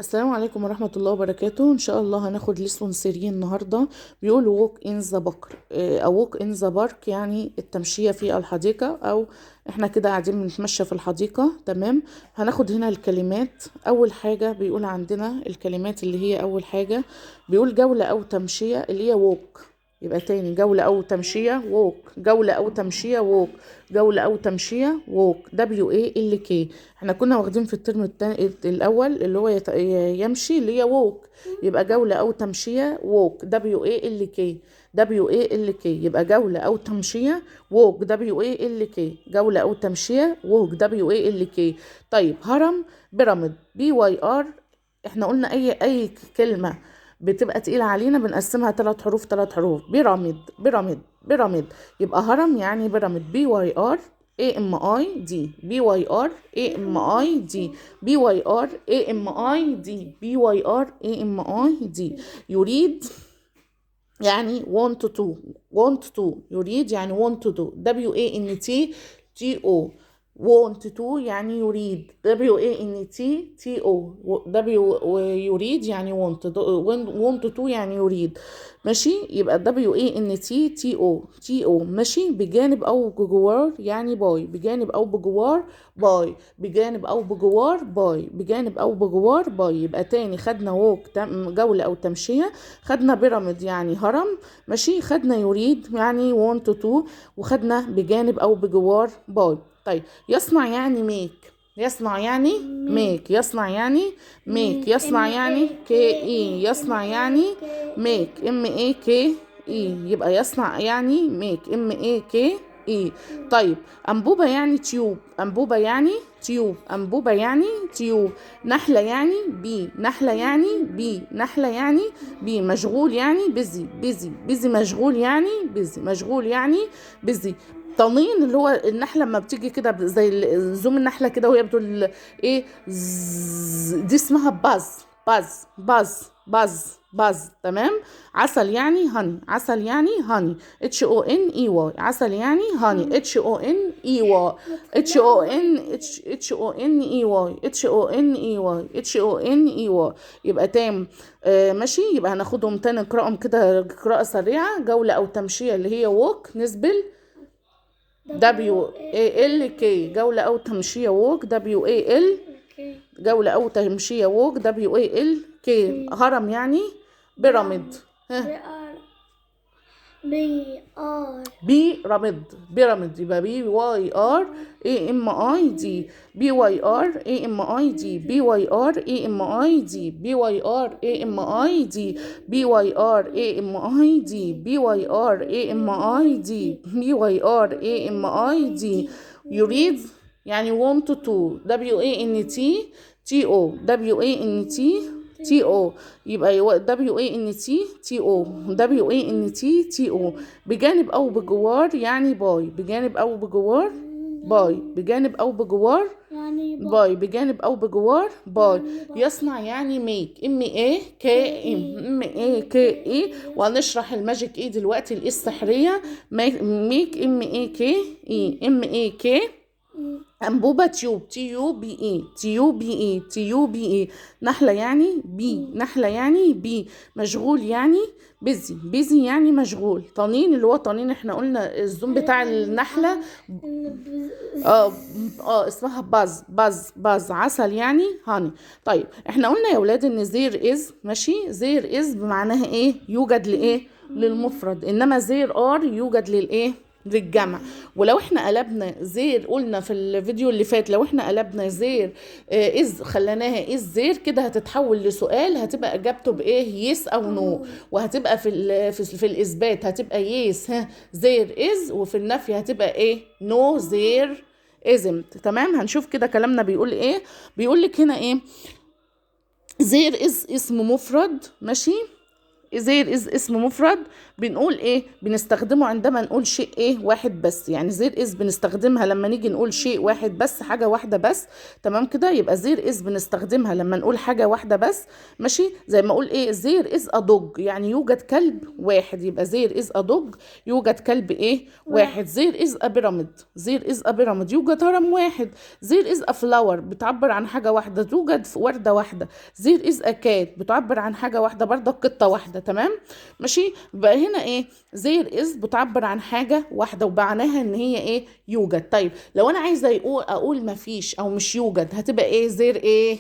السلام عليكم ورحمة الله وبركاته. إن شاء الله هناخد ليسون 3 النهاردة. بيقول walk in the park أو walk in the park، يعني التمشية في الحديقة، أو إحنا كده قاعدين بنتمشى في الحديقة. تمام. هناخد هنا الكلمات. أول حاجة بيقول عندنا الكلمات اللي هي أول حاجة بيقول جولة أو تمشية اللي هي walk. يبقى تاني جولة أو تمشية walk، جولة أو تمشية walk، جولة أو تمشية walk WALK. احنا كنا واخدين في الترم الأول اللي هو يمشي اللي هي walk، يبقى جولة أو تمشية walk WALK. WALK يبقى جولة أو تمشية walk WALK، جولة أو تمشية walk WALK. طيب هرم بيراميد BYR. احنا قلنا أي كلمة بتبقى تقيلة علينا بنقسمها 3 حروف. بيراميد بيراميد بيراميد. يبقى هرم يعني بيراميد BYR AMID BYR AMID BYR AMID BYR AMID. يريد يعني want to يريد يعني want to WANTTO. want to يعني يريد WANTTO. يريد يعني want to يعني يريد. ماشي. يبقى WANTTO ماشي. بجانب او بجوار يعني باي، بجانب او بجوار باي، بجانب او بجوار باي، بجانب او بجوار باي. يبقى تاني خدنا ووك جولة او تمشية، خدنا بيراميد يعني هرم ماشي، خدنا يريد يعني want to، وخدنا بجانب او بجوار باي. طيب يصنع يعني ميك. يصنع يعني ميك. يصنع يعني ميك. يصنع يعني KE. يصنع يعني ميك MAKE. يبقى يصنع يعني ميك MAKE. طيب أنبوبة يعني تيوب. أنبوبة يعني تيوب. أنبوبة يعني تيوب. نحلة يعني بي. نحلة يعني بي. نحلة يعني بي. مشغول يعني بيزي. مشغول يعني بيزي. مشغول يعني بيزي. طنين اللي هو النحله لما بتيجي كده زي زوم النحله كده وهي بتقول ايه دي اسمها باز. تمام. عسل يعني هاني. عسل يعني هاني HONEY. عسل يعني هاني HONEY. HONEY. يبقى تام. ماشي. يبقى هناخدهم تاني نقرأهم كده قراءة سريعة. جولة أو تمشية اللي هي walk نسبل WALK. جولة أو تمشية walk WAL. جولة أو تمشية walk WALK. هرم يعني بيراميد. بيراميد يبقى BYRAMID. BYRAMID BYRAMID BYRAMID BYRAMID BYRAMID BYRAMID. يريد يعني want to WANTTO. يبقى WANTTO. بجانب او بجوار يعني باي. بجانب او بجوار باي. بجانب او بجوار باي. بجانب او بجوار باي. يصنع يعني ميك MAKE. وهنشرح الماجيك ايه دلوقتي، الايه السحرية. ميك MAKE. أنبوبة تيوب TUBE. نحلة يعني بي. نحلة يعني بي. مشغول يعني بيزي يعني مشغول. طنين اللي هو طنين احنا قلنا الزوم بتاع النحلة اسمها باز. عسل يعني هاني. طيب احنا قلنا يا ولاد ان زير از ماشي. زير از بمعناها ايه؟ يوجد لايه؟ للمفرد. انما زير ار يوجد للايه؟ للجمع. ولو احنا قلبنا زير، قلنا في الفيديو اللي فات لو احنا قلبنا زير از خليناها از زير كده هتتحول لسؤال، هتبقى اجابته بايه؟ يس او نو. وهتبقى في الاثبات هتبقى يس زير از، وفي النفي هتبقى ايه؟ نو زير ازنت. تمام. هنشوف كده كلامنا بيقول ايه. بيقول لك هنا ايه؟ زير از اسم مفرد ماشي. زير از اسم مفرد بنقول ايه؟ بنستخدمه عندما نقول شيء ايه؟ واحد بس. يعني زير از بنستخدمها لما نيجي نقول شيء واحد بس، حاجة واحدة بس. تمام كده؟ يبقى زير از بنستخدمها لما نقول حاجة واحدة بس. ماشي؟ زي ما اقول ايه؟ زير از ادوج، يعني يوجد كلب واحد، يبقى زير از ادوج يوجد كلب ايه؟ واحد. زير از ا بيراميد، زير از ا بيراميد يوجد هرم واحد. زير از ا فلاور بتعبر عن حاجة واحدة، توجد وردة واحدة. زير از ا كات بتعبر عن حاجة واحدة برضه، قطة واحدة. تمام؟ ماشي؟ بقى هنا ايه؟ زير از بتعبر عن حاجة واحدة ومعناها ان هي ايه؟ يوجد. طيب لو انا عايزة اقول مفيش او مش يوجد، هتبقى ايه؟ زير ايه؟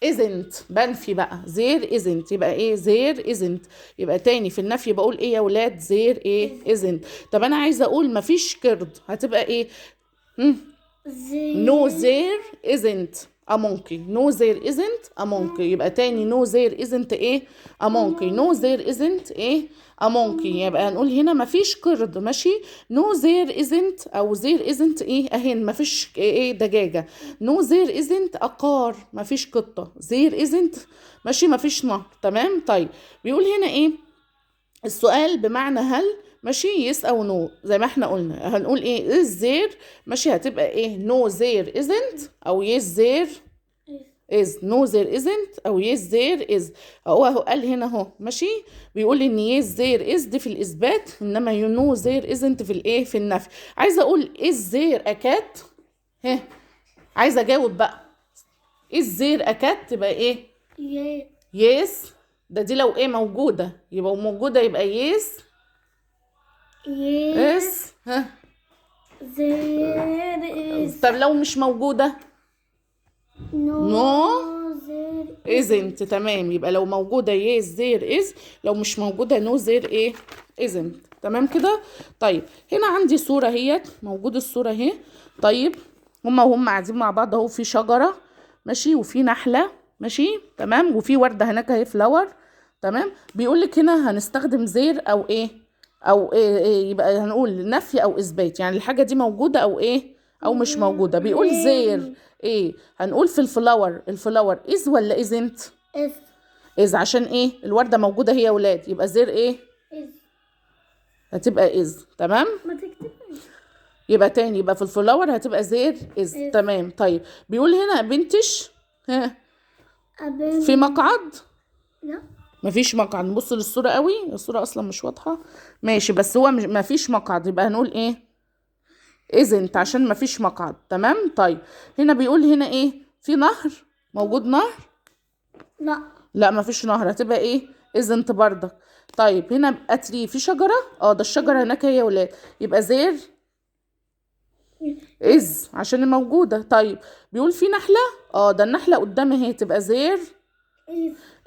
isn't. بنفي بقى زير isn't، يبقى ايه؟ زير isn't. يبقى تاني في النفي بقول ايه يا ولاد؟ زير ايه؟ isn't. طب انا عايزة اقول مفيش قرد، هتبقى ايه؟ No there isn't a monkey. No there isn't a monkey. يبقى تاني no there isn't ايه؟ a monkey. No there isn't ايه؟ a monkey. يبقى هنقول هنا مفيش قرد. ماشي؟ No there isn't او there isn't ايه؟ اهين مفيش ايه؟ دجاجة. No there isn't a car. مفيش قطة. There isn't ماشي؟ مفيش نهر. تمام؟ طيب بيقول هنا ايه؟ السؤال بمعنى هل. ماشي؟ يس او نو زي ما احنا قلنا. هنقول ايه؟ is there. ماشي؟ هتبقى ايه؟ no there isn't او yes there is. no there isn't او yes there is. هو قال هنا اهو. ماشي؟ بيقول ان yes there is دي في الاثبات، انما you know there isn't في الايه؟ في النفي. عايزه اقول is there a cat. ها عايزه اجاوب بقى. is there a cat تبقى ايه؟ yes. ده دي لو ايه؟ موجوده. يبقى موجوده يبقى yes. yes. ها there is. طب لو مش موجودة؟ no there isn't. تمام. يبقى لو موجودة yes there is، لو مش موجودة no there ايه؟ isn't. تمام كده؟ طيب هنا عندي صورة اهيت، موجود الصورة اهي. طيب هما قاعدين مع بعض اهو، في شجرة ماشي، وفي نحلة ماشي. تمام؟ وفي وردة هناك اهي فلاور. تمام؟ بيقولك هنا هنستخدم زير او ايه؟ او إيه يبقى هنقول نفي او اثبات، يعني الحاجه دي موجوده او ايه؟ او مش موجوده. بيقول زير ايه؟ هنقول في الفلاور از ولا ازنت؟ is. از عشان ايه؟ الورده موجوده هي يا ولاد، يبقى زير ايه؟ is. هتبقى از. تمام؟ ما تكتبش. يبقى تاني، يبقى في الفلاور هتبقى زير از. تمام. طيب بيقول هنا بنتش ها في مقعد. لا مفيش مقعد. نبص للصورة قوي، الصورة اصلا مش واضحة. ماشي بس هو مفيش مقعد، يبقى هنقول ايه؟ isn't عشان مفيش مقعد. تمام. طيب هنا بيقول هنا ايه؟ في نهر. موجود نهر؟ لا لا مفيش نهر، هتبقى ايه؟ isn't برضك. طيب هنا اتري في شجرة. ده الشجرة هناك هي يا ولاد، يبقى زير is عشان موجودة. طيب بيقول في نحلة. ده النحلة قدامي اهي، تبقى زير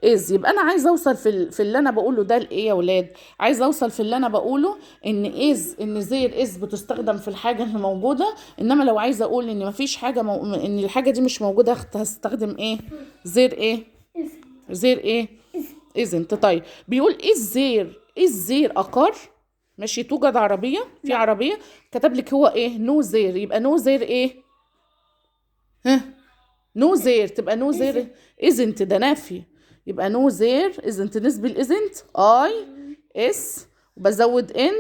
از. يبقى انا عايزه اوصل في اللي انا بقوله ده لايه يا ولاد؟ عايزه اوصل في اللي انا بقوله ان زير از بتستخدم في الحاجه اللي موجوده، انما لو عايزه اقول ان مفيش حاجه ان الحاجه دي مش موجوده، هستخدم ايه؟ زير ايه؟ زير ايه؟ ازنت. طيب بيقول از زير اقار. ماشي؟ توجد عربيه، في عربيه كتب لك هو ايه؟ نو زير. يبقى نو زير ايه؟ ها نو زير تبقى نو زير ازنت، ده نافي. يبقى نو زير ازنت نسبي الازنت اي اس، وبزود ان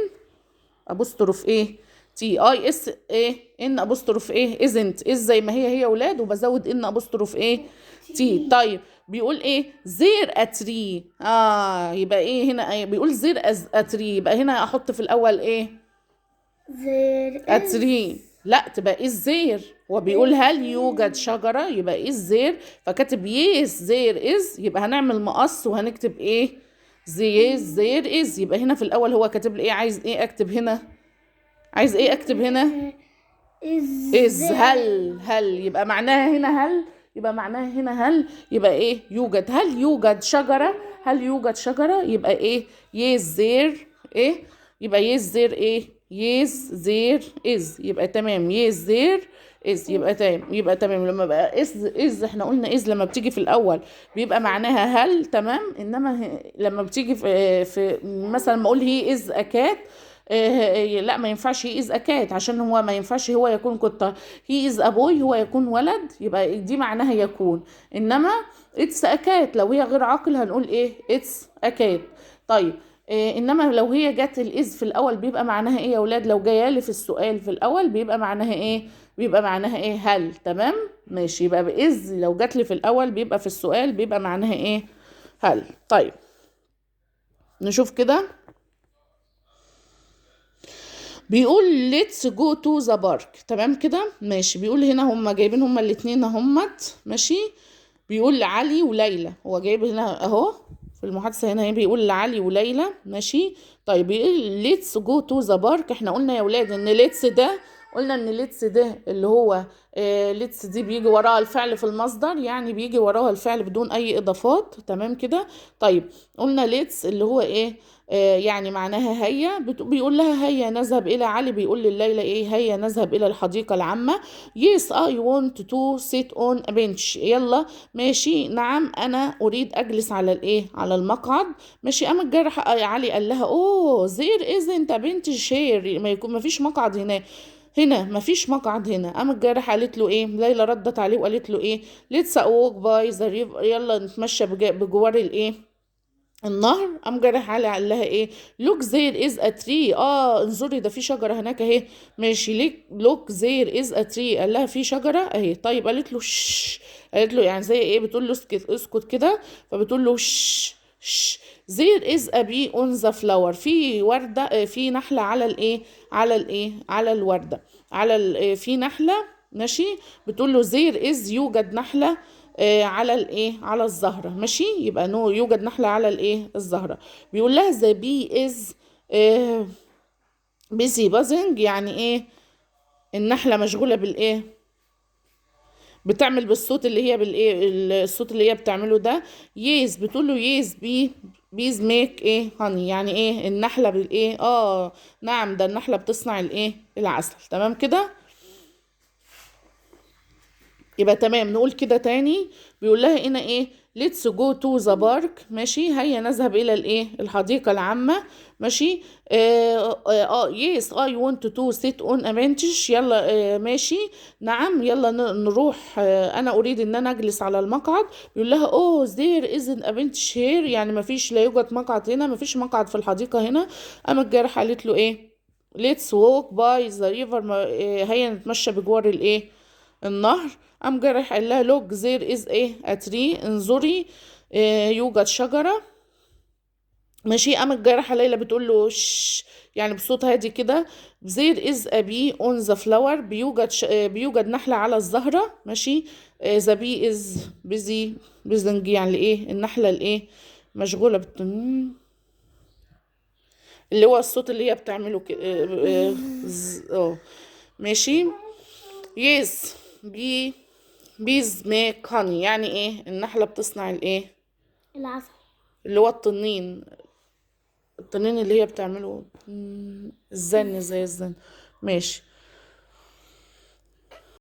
ابوستروف ايه؟ تي. اي اس ايه؟ ان ابوستروف ايه؟ ازنت از زي ما هي اولاد، وبزود ان ابوستروف ايه؟ تي. طيب بيقول ايه؟ زير اتري. يبقى ايه هنا؟ بيقول زير اتري، يبقى هنا احط في الاول ايه؟ there is. اتري. لا تبقى از زير. هو بيقول هل يوجد شجرة، يبقى از زير، فكاتب يس زير از، يبقى هنعمل مقص وهنكتب ايه؟ زير از. يبقى هنا في الاول هو كاتب لي ايه؟ عايز ايه اكتب هنا؟ عايز ايه اكتب هنا؟ از. هل يبقى معناها هنا هل، يبقى معناها هنا هل، يبقى ايه؟ يوجد. هل يوجد شجرة؟ هل يوجد شجرة؟ يبقى ايه؟ يس زير ايه؟ يبقى يس زير ايه؟ يس زير از. يبقى تمام. يس زير از. يبقى تمام. لما بقى از احنا قلنا از لما بتيجي في الاول بيبقى معناها هل. تمام. انما لما بتيجي في مثلا ما اقول هي از اكات، لا ما ينفعش هي از اكات، عشان هو ما ينفعش هو يكون قطة. هي از ابوي هو يكون ولد، يبقى دي معناها يكون. انما اتس اكات لو هي غير عاقل هنقول ايه؟ اتس اكات. طيب انما لو هي جت الاز في الاول بيبقى معناها ايه يا اولاد؟ لو جايه لي في السؤال في الاول بيبقى معناها ايه؟ بيبقى معناها ايه؟ هل. تمام ماشي، يبقى باذ لو جت لي في الاول بيبقى في السؤال بيبقى معناها ايه؟ هل. طيب نشوف كده. بيقول let's go to the park. تمام كده ماشي. بيقول هنا هما جايبين هما الاتنين اهمت ماشي. بيقول علي وليلى، هو جايب هنا اهو في المحادثة هنا بيقول لعلي وليلى ماشي. طيب بيقول let's go to the park. احنا قلنا يا ولاد ان let's ده، قلنا ان let's ده اللي هو let's دي بيجي وراها الفعل في المصدر، يعني بيجي وراها الفعل بدون اي اضافات. تمام كده. طيب قلنا let's اللي هو ايه؟ يعني معناها هيا. بيقول لها هيا نذهب إلى علي، بيقول لليلى إيه؟ هيا نذهب إلى الحديقة العامة. Yes I want to sit on a bench. يلا ماشي نعم أنا أريد أجلس على الإيه؟ على المقعد. ماشي. قام الجرح علي قال لها أوه there isn't a bench here. ما فيش مقعد هنا، هنا مفيش مقعد هنا. قام الجارح قالت له ايه؟ ليلى ردت عليه وقالت له ايه؟ let's walk by the river. يلا نتمشى بجوار الايه؟ النهر. قام جارح علي قال لها ايه؟ look there is a tree. انظري ده في شجرة هناك اهي. ماشي ليك look there is a tree، قال لها في شجرة اهي. طيب قالت له شش، قالت له يعني زي ايه؟ بتقول له اسكت اسكت كده، فبتقول له شش شش. there is a bee on the flower. في وردة في نحلة على الايه؟ على الايه؟ على الوردة، على في نحلة ماشي. بتقول له there is يوجد نحلة على الايه؟ على الزهرة ماشي. يبقى نو يوجد نحلة على الايه؟ الزهرة. بيقول لها the bee is busy buzzing. يعني ايه؟ النحلة مشغولة بالايه؟ بتعمل بالصوت اللي هي بالايه؟ الصوت اللي هي بتعمله ده. يس بتقول له يس بيز ميك ايه هاني. يعني ايه؟ النحلة بالايه؟ نعم ده النحلة بتصنع الايه؟ العسل. تمام كده. يبقى تمام نقول كده تاني. بيقول لها هنا ايه؟ let's go to the park. ماشي. هيا نذهب الى الايه؟ الحديقة العامة. ماشي. yes I want to sit on a bench. يلا ماشي نعم يلا نروح انا اريد ان انا اجلس على المقعد. بيقول لها there isn't a bench here. يعني ما فيش، لا يوجد مقعد هنا، ما فيش مقعد في الحديقة هنا. اما الجارحة قالت له ايه؟ let's walk by the river. هيا نتمشى بجوار الايه؟ النهر. قام جارح قال لها لوك زير از ايه؟ اتري. انظري يوجد شجرة ماشي. قام الجارحة ليلى بتقول له شش، يعني بصوت هادي كده. زير از ا بي اون ذا فلاور. بيوجد نحلة على الزهرة ماشي. ذا بي از بيزي بيزنج. يعني الايه؟ النحلة الايه؟ مشغولة اللي هو الصوت اللي هي بتعمله كده ماشي. يس بيز ميك هاني. يعني ايه؟ النحلة بتصنع الايه؟ العسل. اللي هو الطنين، الطنين اللي هي بتعمله الزن، زي الزن. ماشي.